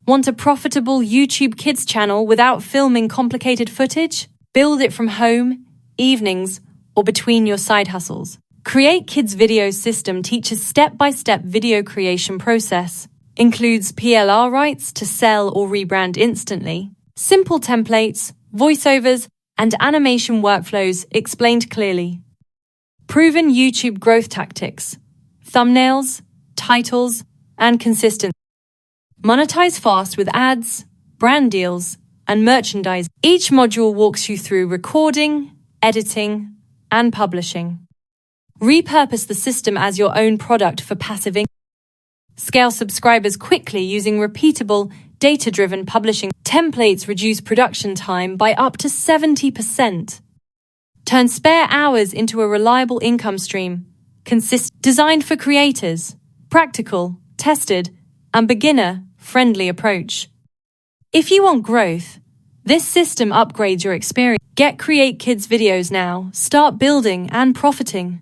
Want a profitable YouTube Kids channel without filming complicated footage? Build it from home, evenings, or between your side hustles. Create Kids Video System teaches step-by-step video creation process. Includes PLR rights to sell or rebrand instantly. Simple templates, voiceovers, and animation workflows explained clearly. Proven YouTube growth tactics. Thumbnails, titles, and consistency. Monetize fast with ads, brand deals, and merchandise. Each module walks you through recording, editing, and publishing. Repurpose the system as your own product for passive income. Scale subscribers quickly using repeatable, data-driven publishing. Templates reduce production time by up to 70%. Turn spare hours into a reliable income stream. Designed for creators. Practical, tested, and beginner-friendly approach. If you want growth, this system upgrades your experience. Get Create Kids videos now. Start building and profiting.